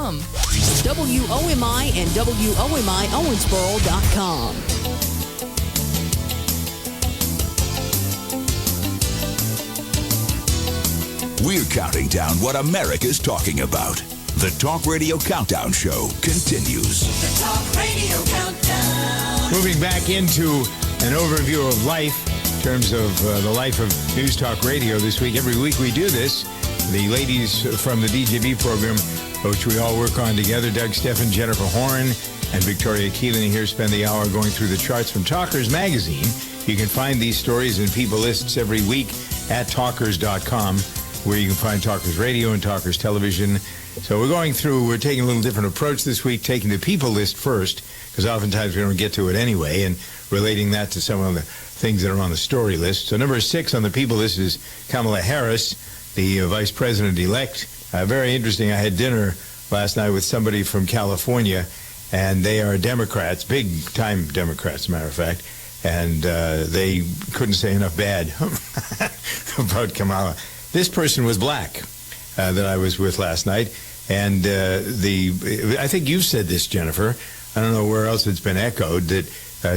WOMI.com. WOMI and WOMI Owensboro.com. We're counting down what America's talking about. The Talk Radio Countdown Show continues. The Talk Radio Countdown. Moving back into an overview of life in terms of the life of News Talk Radio this week. Every week we do this. The ladies from the DJB program, which we all work on together, Doug Steffen, Jennifer Horn, and Victoria Keelan here spend the hour going through the charts from Talkers Magazine. You can find these stories and people lists every week at talkers.com, where you can find Talkers Radio and Talkers Television. So we're taking a little different approach this week, taking the people list first, because oftentimes we don't get to it anyway, and relating that to some of the things that are on the story list. So number 6 on the people list is Kamala Harris, the vice president-elect. Very interesting. I had dinner last night with somebody from California, and they are Democrats, big-time Democrats, as a matter of fact, and they couldn't say enough bad about Kamala. This person was black that I was with last night, and I think you said this, Jennifer. I don't know where else it's been echoed, that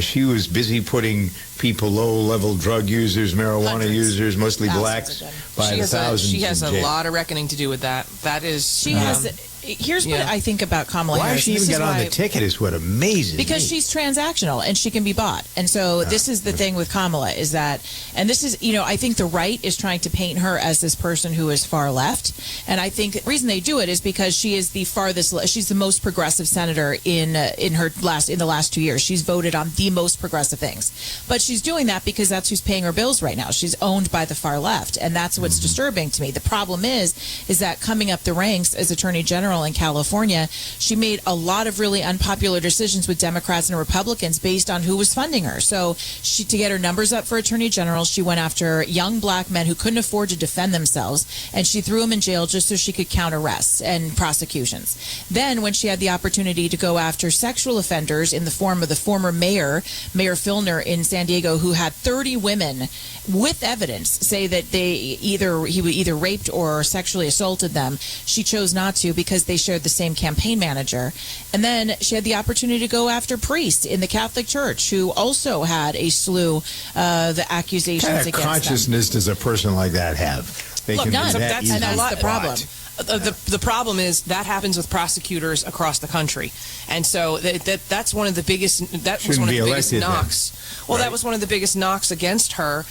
she was busy putting people, low-level drug users, marijuana users, mostly blacks, by the thousands. She has a lot of reckoning to do with that. That is... She has... Here's what I think about Kamala Harris. Why she even got on the ticket is what amazes me. Because she's transactional and she can be bought. And so this is the thing with Kamala is that, and this is, I think the right is trying to paint her as this person who is far left. And I think the reason they do it is because she is the farthest, she's the most progressive senator in the last 2 years. She's voted on the most progressive things. But she's doing that because that's who's paying her bills right now. She's owned by the far left. And that's what's disturbing to me. The problem is that coming up the ranks as Attorney General in California, she made a lot of really unpopular decisions with Democrats and Republicans based on who was funding her. So to get her numbers up for Attorney General, she went after young black men who couldn't afford to defend themselves, and she threw them in jail just so she could count arrests and prosecutions. Then when she had the opportunity to go after sexual offenders in the form of the former Mayor Filner in San Diego, who had 30 women with evidence say that he either raped or sexually assaulted them, she chose not to because they shared the same campaign manager. And then she had the opportunity to go after priests in the Catholic Church who also had a slew of accusations against them. What kind of consciousness does a person like that have? None. That's the problem. The problem is that happens with prosecutors across the country, and so that's one of the biggest. That was one of the biggest knocks. Well, that was one of the biggest knocks against her,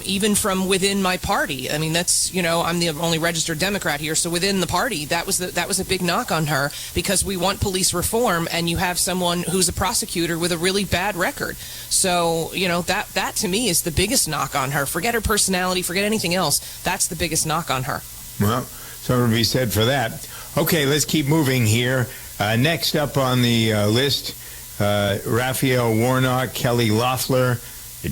even from within my party. I mean, that's I'm the only registered Democrat here, so within the party, that was a big knock on her because we want police reform, and you have someone who's a prosecutor with a really bad record. So that to me is the biggest knock on her. Forget her personality, forget anything else. That's the biggest knock on her. Well, something to be said for that. Okay, let's keep moving here. Next up on the list, Raphael Warnock, Kelly Loeffler,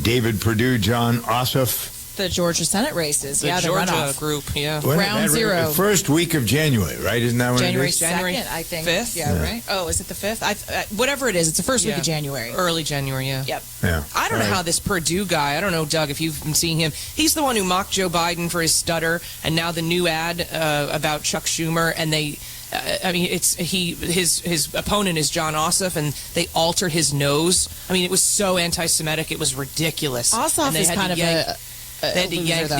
David Perdue, John Ossoff. The Georgia Senate races. The Georgia runoff group, Round zero. First week of January, right? Isn't that when January it is? 2nd, I think. 5th? Yeah, right? Oh, is it the 5th? Whatever it is, it's the first week of January. Early January, yeah. Yep. Yeah. I don't know how this Perdue guy, I don't know, Doug, if you've been seeing him. He's the one who mocked Joe Biden for his stutter, and now the new ad about Chuck Schumer, and they... his opponent is John Ossoff, and they altered his nose. I mean, it was so anti-Semitic, it was ridiculous. Ossoff is kind of they had to yank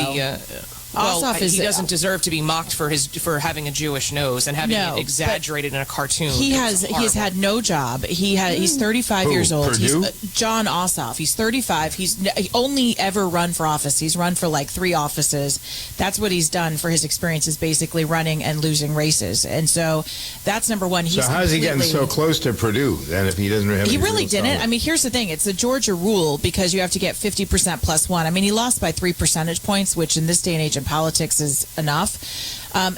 he doesn't deserve to be mocked for having a Jewish nose and having it exaggerated in a cartoon. He's had no job. He's 35 years old. Perdue? He's John Ossoff. He's 35. He only ever run for office. He's run for like 3 offices. That's what he's done for his experience, is basically running and losing races. And so that's number one. So how's he getting so close to Perdue then if he doesn't have He really didn't. I mean, here's the thing. It's the Georgia rule because you have to get 50% plus 1. I mean, he lost by 3 percentage points, which in this day and age in politics is enough.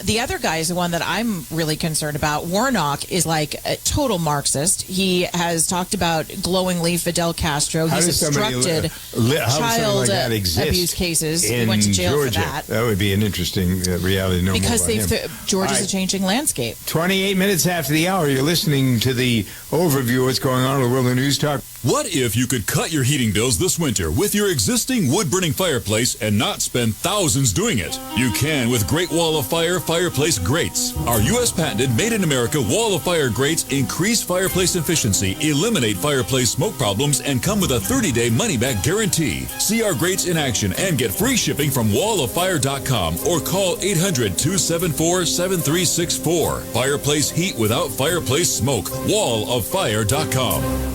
The other guy is the one that I'm really concerned about. Warnock is like a total Marxist. He has talked about glowingly Fidel Castro. He's obstructed child abuse cases. He went to jail Georgia for that. That would be an interesting reality to know because more about him. Georgia's a changing landscape. 28 minutes after the hour, you're listening to the overview of what's going on in the world of News Talk What if you could cut your heating bills this winter with your existing wood-burning fireplace and not spend thousands doing it? You can with Great Wall of Fire fireplace grates. Our U.S. patented Made in America Wall of Fire grates increase fireplace efficiency, eliminate fireplace smoke problems, and come with a 30-day money-back guarantee. See our grates in action and get free shipping from walloffire.com or call 800-274-7364. Fireplace heat without fireplace smoke. walloffire.com.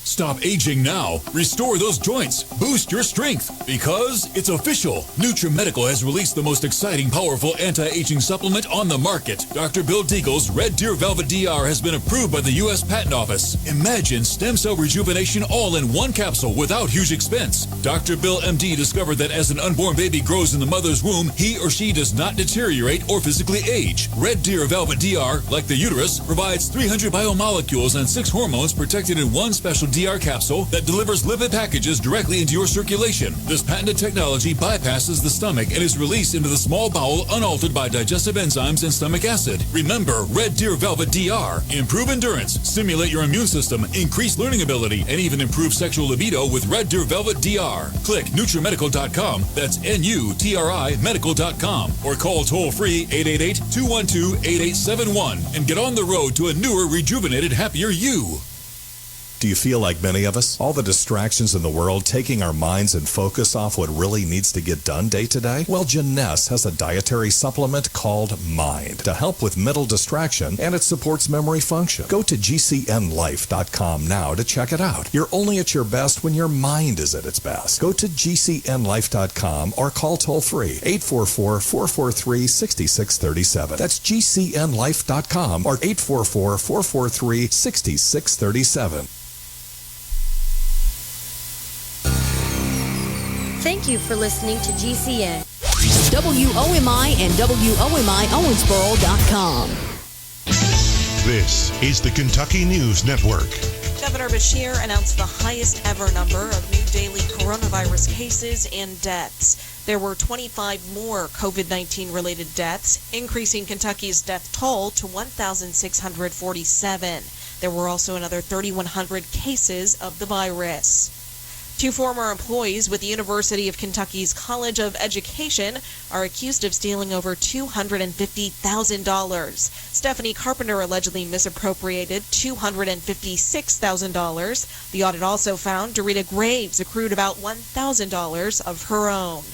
Stop aging now. Restore those joints. Boost your strength. Because it's official. NutriMedical has released the most exciting, powerful anti-aging supplement on the market. Dr. Bill Deagle's Red Deer Velvet DR has been approved by the U.S. Patent Office. Imagine stem cell rejuvenation all in one capsule without huge expense. Dr. Bill MD discovered that as an unborn baby grows in the mother's womb, he or she does not deteriorate or physically age. Red Deer Velvet DR, like the uterus, provides 300 biomolecules and 6 hormones protected in one special DR capsule that delivers lipid packages directly into your circulation. This patented technology bypasses the stomach and is released into the small bowel unaltered by digestive enzymes and stomach acid. Remember, Red Deer Velvet DR. Improve endurance, stimulate your immune system, increase learning ability, and even improve sexual libido with Red Deer Velvet DR. Click NutriMedical.com, that's N-U-T-R-I medical.com, or call toll-free 888-212-8871 and get on the road to a newer, rejuvenated, happier you. Do you feel like many of us? All the distractions in the world taking our minds and focus off what really needs to get done day to day? Well, Jeunesse has a dietary supplement called Mind to help with mental distraction, and it supports memory function. Go to GCNlife.com now to check it out. You're only at your best when your mind is at its best. Go to GCNlife.com or call toll-free 844-443-6637. That's GCNlife.com or 844-443-6637. Thank you for listening to GCN. WOMI and WOMI Owensboro.com. This is the Kentucky News Network. Governor Beshear announced the highest ever number of new daily coronavirus cases and deaths. There were 25 more COVID-19 related deaths, increasing Kentucky's death toll to 1,647. There were also another 3,100 cases of the virus. 2 former employees with the University of Kentucky's College of Education are accused of stealing over $250,000. Stephanie Carpenter allegedly misappropriated $256,000. The audit also found Dorita Graves accrued about $1,000 of her own.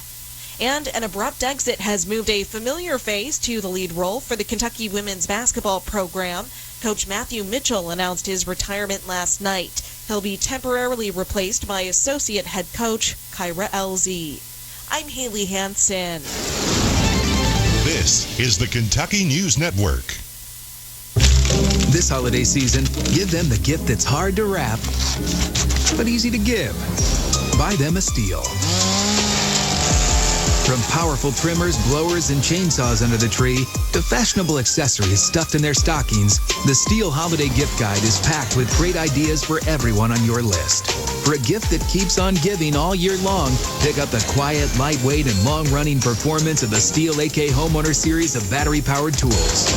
And an abrupt exit has moved a familiar face to the lead role for the Kentucky women's basketball program. Coach Matthew Mitchell announced his retirement last night. He'll be temporarily replaced by associate head coach Kyra Elzy. I'm Haley Hansen. This is the Kentucky News Network. This holiday season, give them the gift that's hard to wrap, but easy to give. Buy them a Stihl. From powerful trimmers, blowers, and chainsaws under the tree to fashionable accessories stuffed in their stockings, the Stihl Holiday Gift Guide is packed with great ideas for everyone on your list. For a gift that keeps on giving all year long, pick up the quiet, lightweight, and long-running performance of the Stihl AK Homeowner series of battery-powered tools.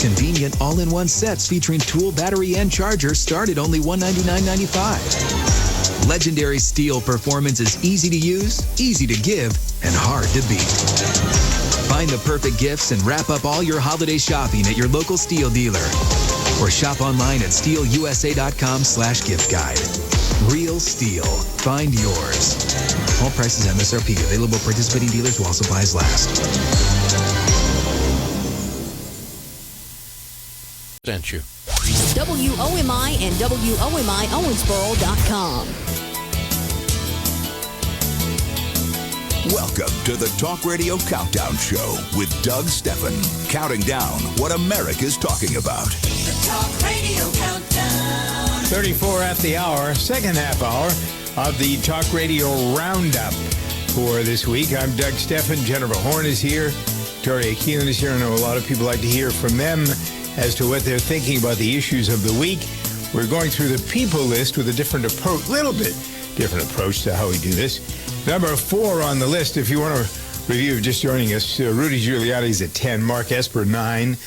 Convenient all-in-one sets featuring tool, battery, and charger start at only $199.95. Legendary Stihl performance is easy to use, easy to give, and hard to beat. Find the perfect gifts and wrap up all your holiday shopping at your local Stihl dealer. Or shop online at stihlusa.com/gift guide. Real Stihl. Find yours. All prices MSRP. Available participating dealers while supplies last. Thank you. WOMI and WOMI Owensboro.com. Welcome to the Talk Radio Countdown Show with Doug Steffen, counting down what America's talking about. The Talk Radio Countdown. 34 at the hour, second half hour of the Talk Radio Roundup for this week. I'm Doug Steffen. Jennifer Horn is here. Victoria Keelan is here. I know a lot of people like to hear from them as to what they're thinking about the issues of the week. We're going through the people list with a different approach, little bit different approach to how we do this. Number 4 on the list, if you want to review, just joining us, Rudy Giuliani's at 10, Mark Esper 9,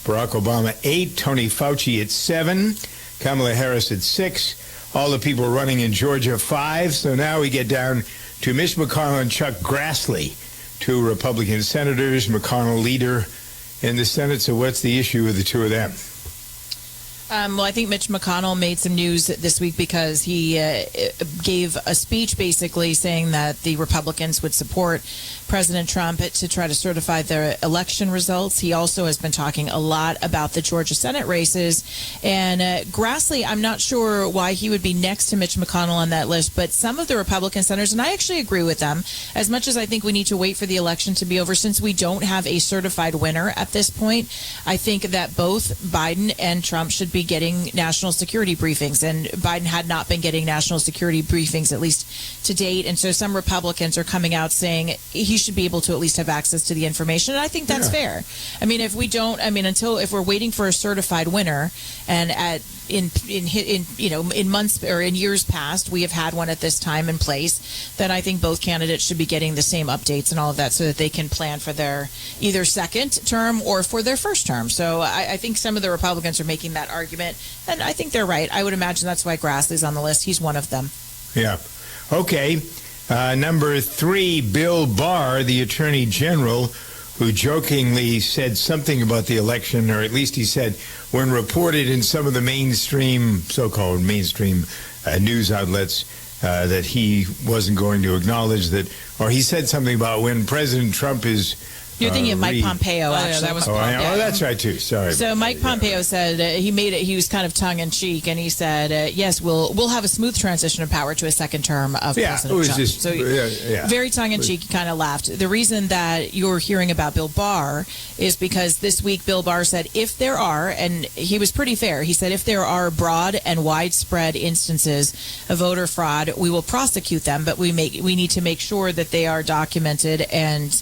Barack Obama 8, Tony Fauci at 7, Kamala Harris at 6, all the people running in Georgia, 5. So now we get down to Mitch McConnell and Chuck Grassley, 2 Republican senators, McConnell leader in the Senate. So what's the issue with the 2 of them? Well, I think Mitch McConnell made some news this week because he gave a speech basically saying that the Republicans would support President Trump to try to certify the election results. He also has been talking a lot about the Georgia Senate races. And Grassley, I'm not sure why he would be next to Mitch McConnell on that list, but some of the Republican senators, and I actually agree with them, as much as I think we need to wait for the election to be over, since we don't have a certified winner at this point, I think that both Biden and Trump should be getting national security briefings. And Biden had not been getting national security briefings, at least to date. And so some Republicans are coming out saying he should be able to at least have access to the information. And I think that's fair. I mean, if we don't, if we're waiting for a certified winner, and in months or in years past, we have had one at this time in place, then I think both candidates should be getting the same updates and all of that so that they can plan for their either second term or for their first term. So I think some of the Republicans are making that argument, and I think they're right. I would imagine that's why Grassley's on the list. He's one of them. Yeah. Okay. Number 3, Bill Barr, the Attorney General, who jokingly said something about the election, or at least he said, when reported in some of the mainstream, so-called mainstream news outlets, that he wasn't going to acknowledge that, or he said something about when President Trump is... You're thinking of Mike Pompeo, actually. That was that's right, too. Sorry. So Mike Pompeo said he was kind of tongue-in-cheek, and he said, yes, we'll have a smooth transition of power to a second term of President Trump. So very tongue-in-cheek, he kind of laughed. The reason that you're hearing about Bill Barr is because this week Bill Barr said if there are, and he was pretty fair, he said if there are broad and widespread instances of voter fraud, we will prosecute them, but we need to make sure that they are documented and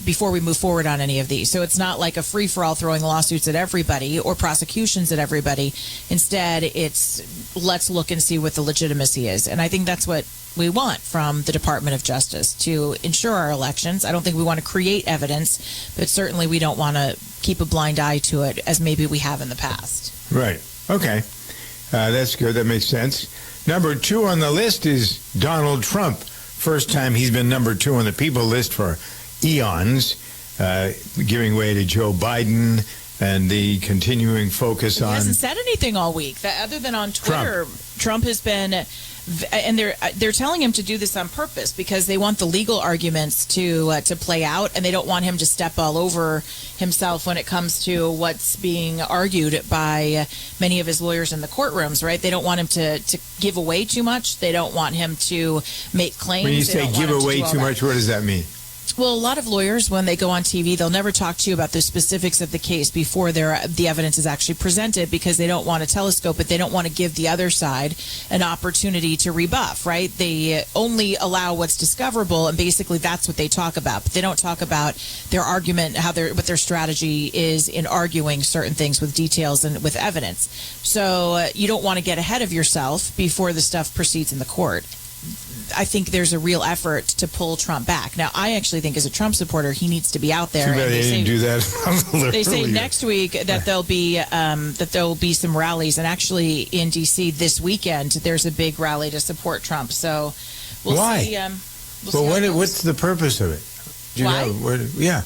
before we move forward on any of these. So it's not like a free-for-all throwing lawsuits at everybody or prosecutions at everybody. Instead, it's let's look and see what the legitimacy is. And I think that's what we want from the Department of Justice, to ensure our elections. I don't think we want to create evidence, but certainly we don't want to keep a blind eye to it as maybe we have in the past. Right. Okay. That's good. That makes sense. Number 2 on the list is Donald Trump. First time he's been number 2 on the people list for eons, giving way to Joe Biden and the continuing focus on... He hasn't said anything all week, other than on Twitter. Trump has been... And they're telling him to do this on purpose because they want the legal arguments to play out, and they don't want him to step all over himself when it comes to what's being argued by many of his lawyers in the courtrooms, right? They don't want him to give away too much. They don't want him to make claims. When you say give away too much, what does that mean? Well, a lot of lawyers, when they go on TV, they'll never talk to you about the specifics of the case before the evidence is actually presented, because they don't want to telescope it. They don't want to give the other side an opportunity to rebuff, right? They only allow what's discoverable, and basically that's what they talk about. But they don't talk about their argument, what their strategy is in arguing certain things with details and with evidence. So you don't want to get ahead of yourself before the stuff proceeds in the court. I think there's a real effort to pull Trump back. Now, I actually think as a Trump supporter, he needs to be out there. Too bad they didn't do that. They say next week that there'll be some rallies, and actually in D.C. this weekend there's a big rally to support Trump. So we'll see. What's the purpose of it? Why?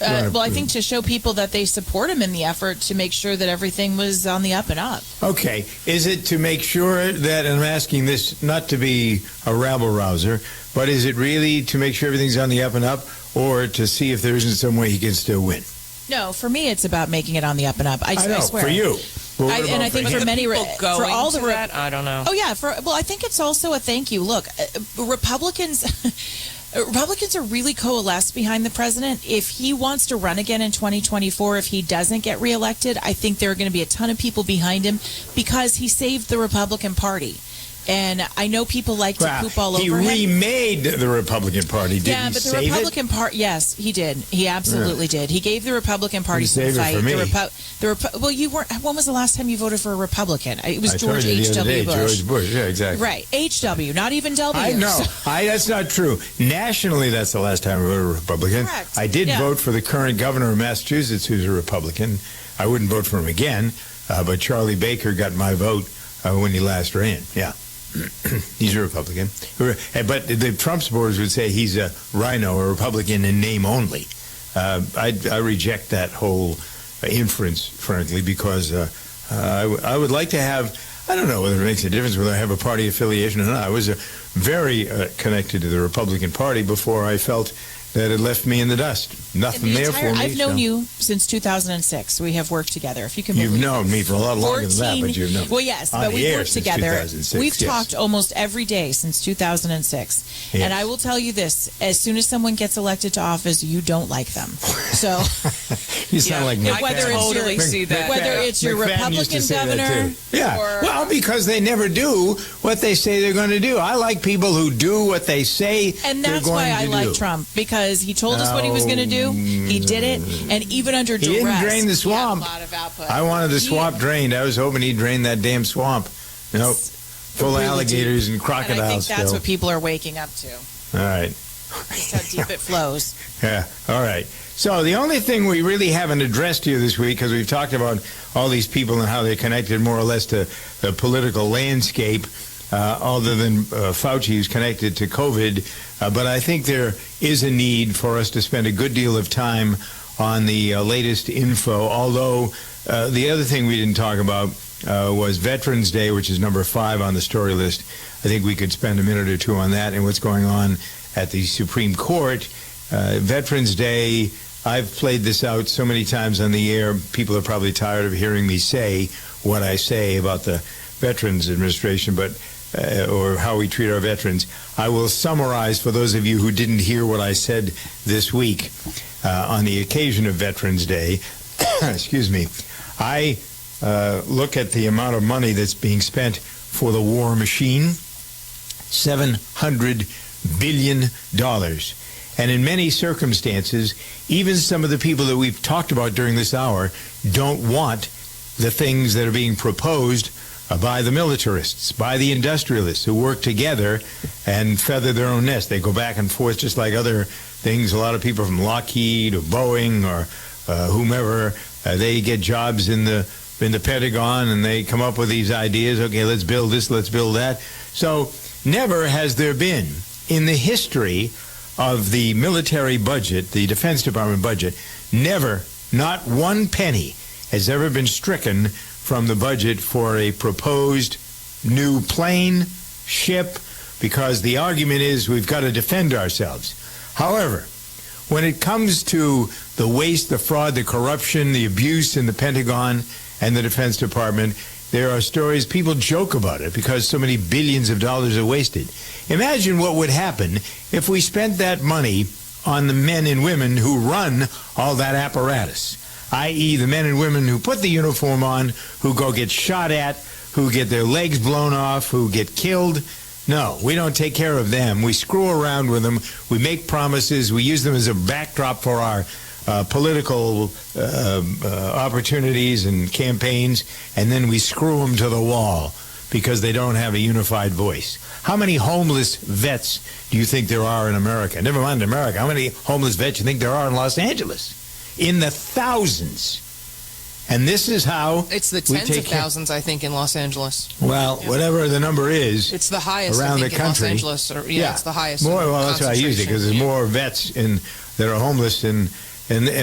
I think to show people that they support him in the effort to make sure that everything was on the up and up. Okay. Is it to make sure that, and I'm asking this not to be a rabble-rouser, but is it really to make sure everything's on the up and up, or to see if there isn't some way he can still win? No, for me, it's about making it on the up and up. I swear. For you. Well, I think for many, for all the that, I don't know. Oh yeah, I think it's also a thank you. Look, Republicans are really coalesced behind the president. If he wants to run again in 2024, if he doesn't get reelected, I think there are going to be a ton of people behind him because he saved the Republican Party. And I know people like to poop all over him. He remade the Republican Party, didn't he? Yeah, but the Republican Party, yes, he did. He absolutely did. He gave the Republican Party some fight. For me. Well, you weren't. When was the last time you voted for a Republican? It was George H.W. Bush. George Bush, yeah, exactly. Right, H.W., not even W. I know. That's not true. Nationally, that's the last time I voted a Republican. Correct. I did vote for the current governor of Massachusetts, who's a Republican. I wouldn't vote for him again, but Charlie Baker got my vote when he last ran. Yeah. He's a Republican. But the Trump supporters would say he's a rhino, a Republican in name only. I reject that whole inference, frankly, because I would like to have, I don't know whether it makes a difference whether I have a party affiliation or not. I was very connected to the Republican Party before I felt that it left me in the dust. Nothing there for me. I've known you since 2006. We have worked together. If you can believe You've known me for a lot longer than that, but you've known. Well, yes, but we've worked together. We've talked almost every day since 2006. Yes. And I will tell you this, as soon as someone gets elected to office, you don't like them. So you sound like McFadden. Whether it's your Republican governor. Yeah. Well, because they never do what they say they're going to do. I like people who do what they say and that's why I like Trump, because he told us what he was going to do. He did it, and even under duress, he didn't drain the swamp. He had a lot of output. I wanted the swamp drained. I was hoping he'd drain that damn swamp. Nope. Full of alligators and crocodiles. And I think that's what people are waking up to. All right. Just how deep it flows. Yeah. All right. So the only thing we really haven't addressed here this week, because we've talked about all these people and how they're connected more or less to the political landscape, other than Fauci, who's connected to COVID. But I think there is a need for us to spend a good deal of time on the latest info, although the other thing we didn't talk about was Veterans Day, which is number 5 on the story list. I think we could spend a minute or two on that and what's going on at the Supreme Court. Veterans Day, I've played this out so many times on the air. People are probably tired of hearing me say what I say about the Veterans Administration, but or how we treat our veterans. I will summarize for those of you who didn't hear what I said this week on the occasion of Veterans Day. Excuse me. I look at the amount of money that's being spent for the war machine, $700 billion. And in many circumstances, even some of the people that we've talked about during this hour don't want the things that are being proposed by the militarists, by the industrialists who work together and feather their own nest. They go back and forth just like other things. A lot of people from Lockheed or Boeing or whomever, they get jobs in the Pentagon and they come up with these ideas. Okay, let's build this, let's build that. So never has there been in the history of the military budget, the Defense Department budget, never, not one penny has ever been stricken from the budget for a proposed new plane, ship, because the argument is we've got to defend ourselves. However, when it comes to the waste, the fraud, the corruption, the abuse in the Pentagon and the Defense Department, there are stories, people joke about it because so many billions of dollars are wasted. Imagine what would happen if we spent that money on the men and women who run all that apparatus, i.e. the men and women who put the uniform on, who go get shot at, who get their legs blown off, who get killed. No, we don't take care of them. We screw around with them. We make promises. We use them as a backdrop for our political opportunities and campaigns, and then we screw them to the wall because they don't have a unified voice. How many homeless vets do you think there are in America? Never mind America. How many homeless vets do you think there are in Los Angeles? In the thousands. And this is how it's the tens of thousands, I think, in Los Angeles. Well, whatever the number is, it's the highest around I think, the country. In Los Angeles. It's the highest. More, well, that's why I use it because there's more vets that are homeless and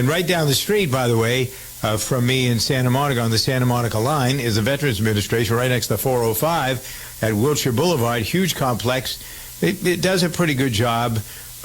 right down the street, by the way, from me in Santa Monica on the Santa Monica line is the Veterans Administration right next to the 405 at Wilshire Boulevard. Huge complex. It does a pretty good job,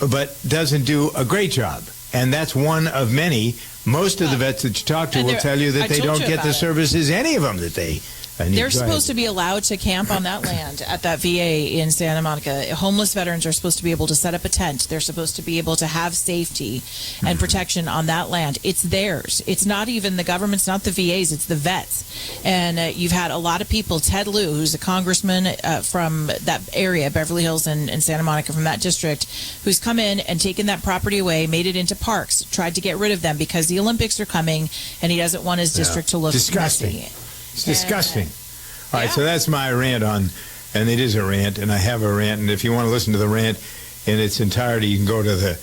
but doesn't do a great job. And that's one of many. Most of the vets that you talk to will tell you that they don't get the services, any of them, that they need. They're supposed to be allowed to camp on that land at that VA in Santa Monica. Homeless veterans are supposed to be able to set up a tent. They're supposed to be able to have safety and protection on that land. It's theirs. It's not even the government's, not the VA's, it's the vets. And you've had a lot of people, Ted Lieu, who's a congressman from that area, Beverly Hills and Santa Monica, from that district, who's come in and taken that property away, made it into parks, tried to get rid of them because the Olympics are coming and he doesn't want his district to look messy. It's disgusting. All right, so that's my rant on, and it is a rant, and I have a rant, and if you want to listen to the rant in its entirety, you can go to the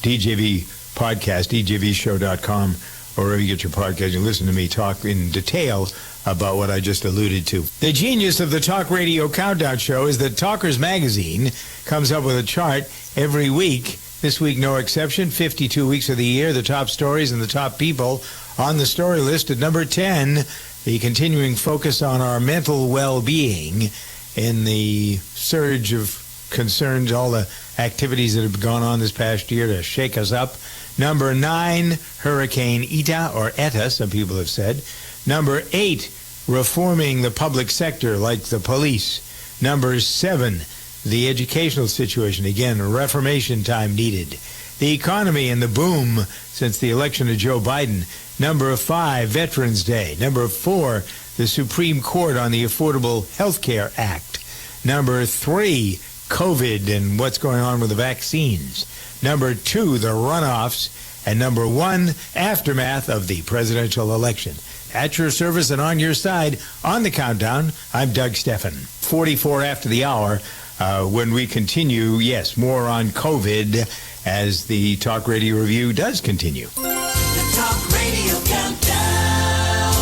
DJV podcast, djvshow.com, or wherever you get your podcast. You listen to me talk in detail about what I just alluded to. The genius of the Talk Radio Countdown Show is that Talkers Magazine comes up with a chart every week. This week, no exception. 52 weeks of the year, the top stories and the top people on the story list. At number 10, the continuing focus on our mental well-being in the surge of concerns, all the activities that have gone on this past year to shake us up. Number 9, Hurricane Eta, or Eta, some people have said. Number 8, reforming the public sector like the police. Number 7, the educational situation. Again, reformation time needed. The economy and the boom since the election of Joe Biden. Number 5, Veterans Day. Number 4, the Supreme Court on the Affordable Health Care Act. Number 3, COVID and what's going on with the vaccines. Number 2, the runoffs. And number 1, aftermath of the presidential election. At your service and on your side on the countdown, I'm Doug Steffen. 44 after the hour. When we continue, yes, more on COVID as the Talk Radio Review does continue. The Talk Radio Countdown.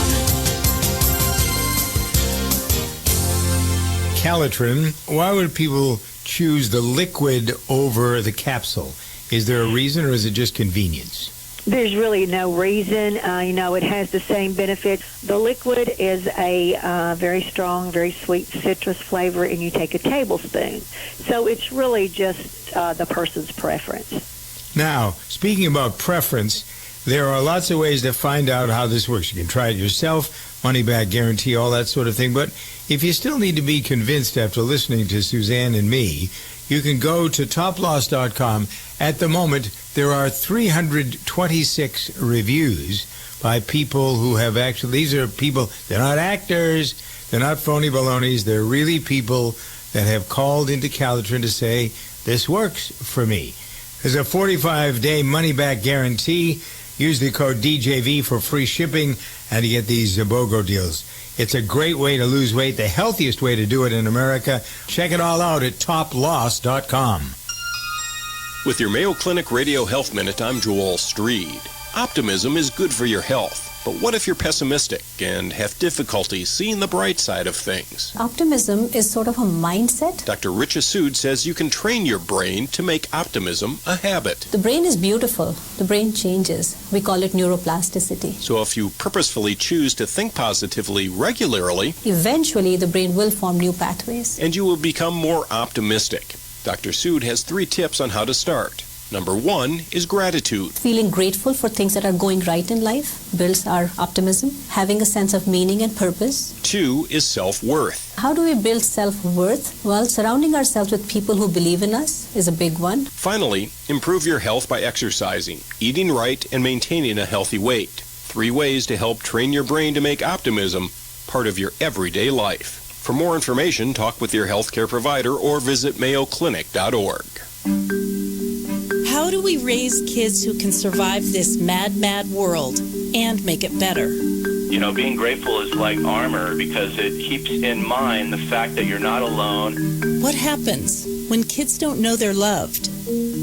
Calitrin, why would people choose the liquid over the capsule? Is there a reason, or is it just convenience? There's really no reason. It has the same benefits. The liquid is a very strong, very sweet citrus flavor, and you take a tablespoon. So it's really just the person's preference. Now, speaking about preference, there are lots of ways to find out how this works. You can try it yourself, money-back guarantee, all that sort of thing. But if you still need to be convinced after listening to Suzanne and me, you can go to toploss.com. At the moment, there are 326 reviews by people who have actually, these are people, they're not actors, they're not phony balonies, they're really people that have called into Calitrin to say, this works for me. There's a 45-day money-back guarantee. Use the code DJV for free shipping and you get these BOGO deals. It's a great way to lose weight, the healthiest way to do it in America. Check it all out at toploss.com. With your Mayo Clinic Radio Health Minute, I'm Joel Streed. Optimism is good for your health, but what if you're pessimistic and have difficulty seeing the bright side of things? Optimism is sort of a mindset. Dr. Richa Sood says you can train your brain to make optimism a habit. The brain is beautiful. The brain changes. We call it neuroplasticity. So if you purposefully choose to think positively regularly, eventually the brain will form new pathways. And you will become more optimistic. Dr. Sood has 3 tips on how to start. Number 1 is gratitude. Feeling grateful for things that are going right in life builds our optimism. Having a sense of meaning and purpose. 2 is self-worth. How do we build self-worth? Well, surrounding ourselves with people who believe in us is a big one. Finally, improve your health by exercising, eating right, and maintaining a healthy weight. 3 ways to help train your brain to make optimism part of your everyday life. For more information, talk with your healthcare provider or visit mayoclinic.org. How do we raise kids who can survive this mad, mad world and make it better? Being grateful is like armor because it keeps in mind the fact that you're not alone. What happens when kids don't know they're loved?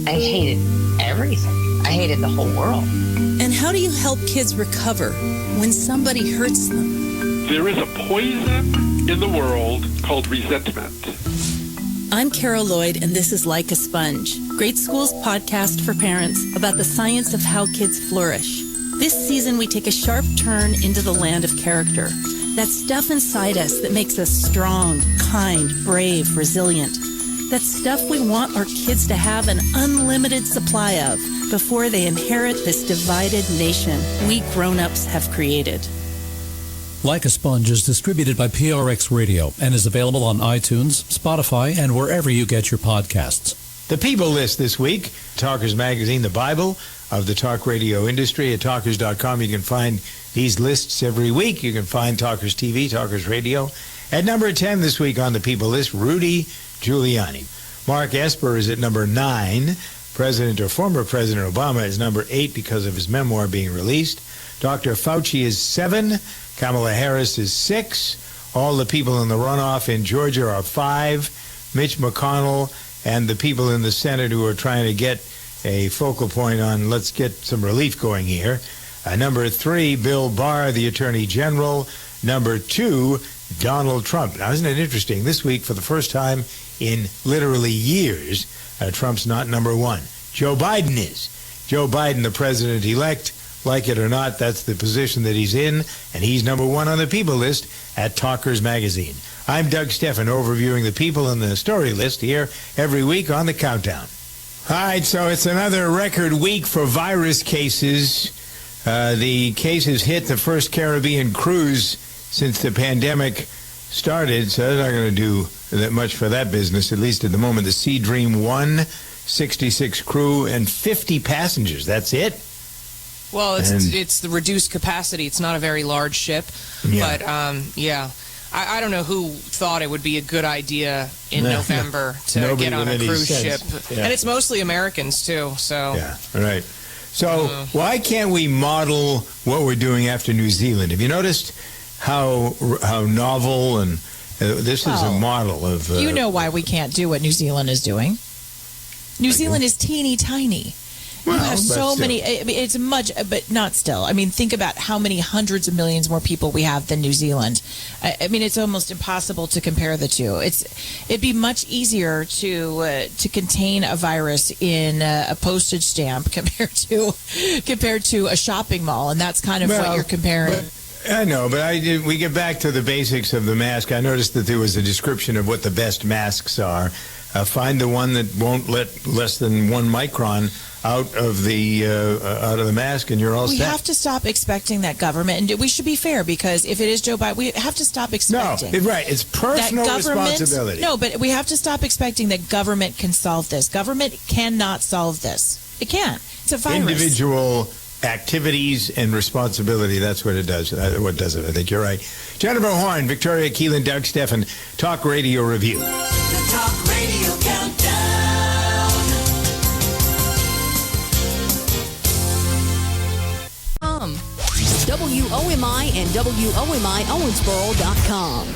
I hated everything. I hated the whole world. And how do you help kids recover when somebody hurts them? There is a poison in the world called resentment. I'm Carol Lloyd, and this is Like a Sponge, Great Schools podcast for parents about the science of how kids flourish. This season, we take a sharp turn into the land of character, that stuff inside us that makes us strong, kind, brave, resilient. That stuff we want our kids to have an unlimited supply of before they inherit this divided nation we grown-ups have created. Like a Sponge is distributed by PRX Radio and is available on iTunes, Spotify, and wherever you get your podcasts. The People List this week, Talkers Magazine, the Bible of the talk radio industry. At talkers.com, you can find these lists every week. You can find Talkers TV, Talkers Radio. At number 10 this week on the People List, Rudy Giuliani. Mark Esper is at number 9. President or former President Obama is number 8 because of his memoir being released. Dr. Fauci is 7. Kamala Harris is 6. All the people in the runoff in Georgia are 5. Mitch McConnell and the people in the Senate who are trying to get a focal point on let's get some relief going here Number 3, Bill Barr, the Attorney General. Number 2, Donald Trump. Now, isn't it interesting? This week, for the first time in literally years, Trump's not number 1. Joe Biden is. Joe Biden, the president-elect, like it or not, that's the position that he's in, and he's number 1 on the People list at Talkers Magazine. I'm Doug Steffen, overviewing the people in the story list here every week on the Countdown. All right, so it's another record week for virus cases. The cases hit the first Caribbean cruise since the pandemic started, so they're not going to do that much for that business, at least at the moment. The Sea Dream 1, 66 crew, and 50 passengers. That's it? Well, it's the reduced capacity. It's not a very large ship. Yeah. But, I don't know who thought it would be a good idea in November to get on a cruise ship. Yeah. And it's mostly Americans, too. So yeah, right. So why can't we model what we're doing after New Zealand? Have you noticed how novel and this is a model of... you know why we can't do what New Zealand is doing. New Zealand is teeny tiny. Well, you have so many. I mean, it's much, but not still. I mean, think about how many hundreds of millions more people we have than New Zealand. I mean, it's almost impossible to compare the two. It'd be much easier to contain a virus in a postage stamp compared to a shopping mall, and that's kind of what you're comparing. I know, but we get back to the basics of the mask. I noticed that there was a description of what the best masks are. Find the one that won't let less than 1 micron out of the mask, and you're all set. We have to stop expecting that government, and we should be fair, because if it is Joe Biden, we have to stop expecting. No, right. It's personal responsibility. No, but we have to stop expecting that government can solve this. Government cannot solve this. It can't. It's a virus. Individual activities and responsibility, that's what it does. What does it? I think you're right. Jennifer Horn, Victoria Keelan, Doug Steffen, Talk Radio Review. The Talk Radio Countdown. WOMI and WOMI Owensboro.com.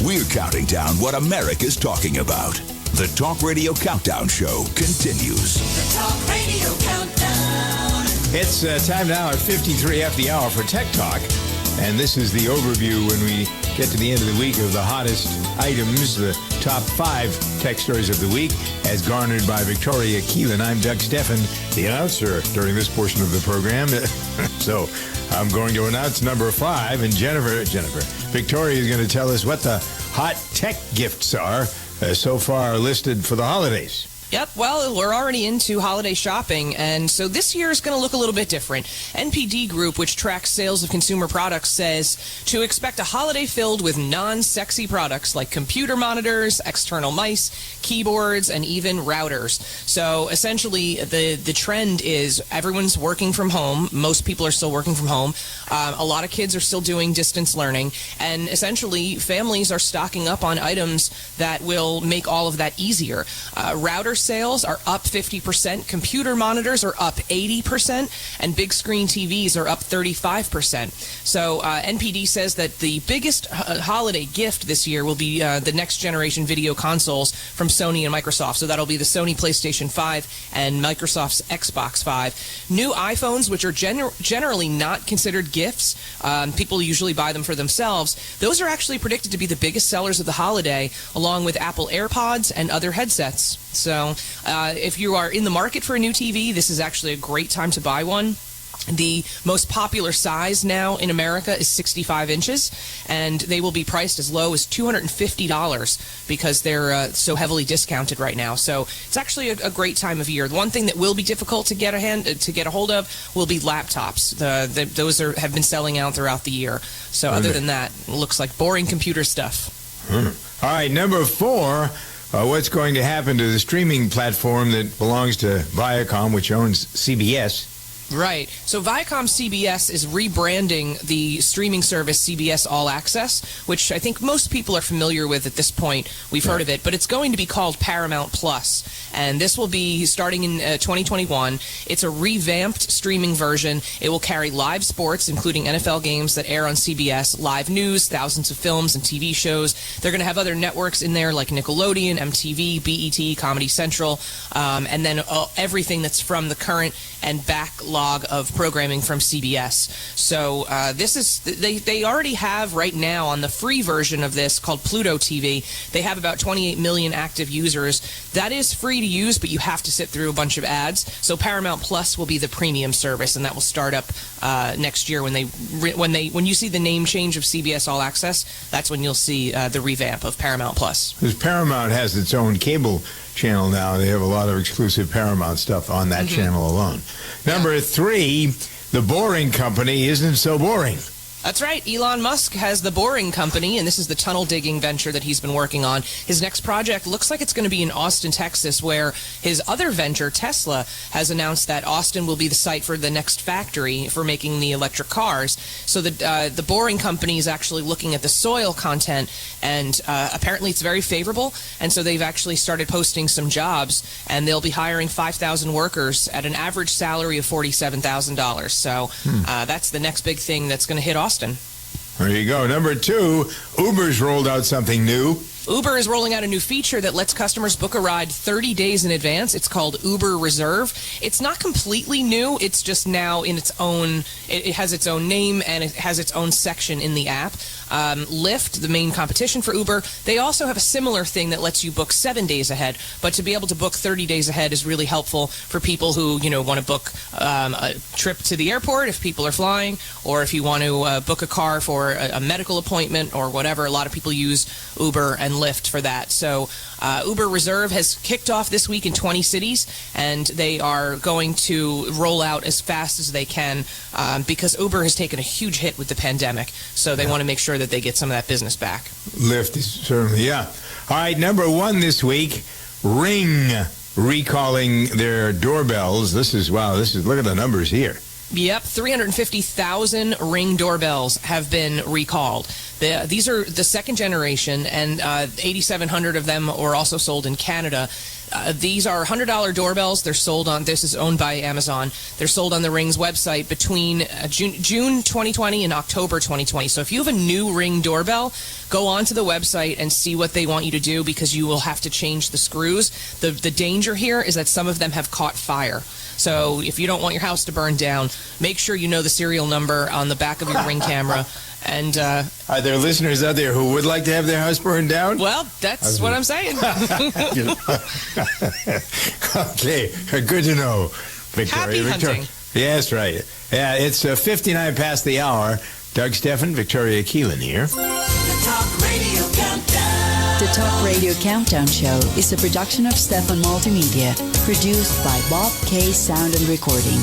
We're counting down what America's talking about. The Talk Radio Countdown Show continues. The Talk Radio Countdown. It's time now at 53 after the hour for Tech Talk. And this is the overview when we get to the end of the week of the hottest items, the top 5 tech stories of the week, as garnered by Victoria Keelan. I'm Doug Steffen, the announcer during this portion of the program. So I'm going to announce number 5, and Victoria is going to tell us what the hot tech gifts are so far listed for the holidays. Yep, well, we're already into holiday shopping, and so this year is going to look a little bit different. NPD Group, which tracks sales of consumer products, says to expect a holiday filled with non-sexy products like computer monitors, external mice, keyboards, and even routers. So essentially, the trend is everyone's working from home. Most people are still working from home. A lot of kids are still doing distance learning, and essentially, families are stocking up on items that will make all of that easier. Router sales are up 50%, computer monitors are up 80%, and big screen TVs are up 35%. So NPD says that the biggest holiday gift this year will be the next generation video consoles from Sony and Microsoft. So that'll be the Sony PlayStation 5 and Microsoft's Xbox 5. New iPhones, which are generally not considered gifts, people usually buy them for themselves, those are actually predicted to be the biggest sellers of the holiday, along with Apple AirPods and other headsets. So if you are in the market for a new TV, this is actually a great time to buy one. The most popular size now in America is 65 inches, and they will be priced as low as $250 because they're so heavily discounted right now. So it's actually a great time of year. The one thing that will be difficult to get a hold of will be laptops. Those have been selling out throughout the year. So other than that, it looks like boring computer stuff. All right, number 4. What's going to happen to the streaming platform that belongs to Viacom, which owns CBS? Right. So Viacom CBS is rebranding the streaming service CBS All Access, which I think most people are familiar with at this point. We've heard of it, but it's going to be called Paramount Plus, and this will be starting in 2021. It's a revamped streaming version. It will carry live sports, including NFL games that air on CBS, live news, thousands of films and TV shows. They're going to have other networks in there like Nickelodeon, MTV, BET, Comedy Central, and then everything that's from the current and backlog of programming from CBS. So this is they already have right now on the free version of this called Pluto TV. They have about 28 million active users. That is free to use, but you have to sit through a bunch of ads. So Paramount Plus will be the premium service, and that will start up next year when you see the name change of CBS All Access. That's when you'll see the revamp of Paramount Plus. Because Paramount has its own cable channel now. They have a lot of exclusive Paramount stuff on that channel alone. Number 3, The Boring Company isn't so boring. That's right. Elon Musk has the Boring Company, and this is the tunnel digging venture that he's been working on. His next project looks like it's going to be in Austin, Texas, where his other venture, Tesla, has announced that Austin will be the site for the next factory for making the electric cars. So the Boring Company is actually looking at the soil content, and apparently it's very favorable. And so they've actually started posting some jobs, and they'll be hiring 5,000 workers at an average salary of $47,000. So that's the next big thing that's going to hit Austin. There you go. Number 2, Uber's rolled out something new. Uber is rolling out a new feature that lets customers book a ride 30 days in advance. It's called Uber Reserve. It's not completely new. It's just now in its own, it has its own name and it has its own section in the app. Lyft, the main competition for Uber, they also have a similar thing that lets you book 7 days ahead. But to be able to book 30 days ahead is really helpful for people who, want to book a trip to the airport if people are flying, or if you want to book a car for a medical appointment or whatever. A lot of people use Uber and Lyft for that. So Uber Reserve has kicked off this week in 20 cities, and they are going to roll out as fast as they can because Uber has taken a huge hit with the pandemic. So they want to make sure that they get some of that business back. Lyft is certainly, yeah. All right, number 1 this week, Ring recalling their doorbells. Look at the numbers here. Yep, 350,000 Ring doorbells have been recalled. These are the second generation, and 8,700 of them were also sold in Canada. These are $100 doorbells. They're sold on, this is owned by Amazon. They're sold on the Ring's website between June 2020 and October 2020. So if you have a new Ring doorbell, go onto the website and see what they want you to do, because you will have to change the screws. The danger here is that some of them have caught fire. So if you don't want your house to burn down, make sure you know the serial number on the back of your Ring camera. And are there listeners out there who would like to have their house burned down? Well, that's what I'm saying. Okay, good to know, Victoria. Happy hunting. Yes, right. Yeah, it's 59 past the hour. Doug Steffen, Victoria Keelan here. The Talk Radio Countdown. The Talk Radio Countdown Show is a production of Steffen Multimedia, produced by Bob K. Sound and Recording.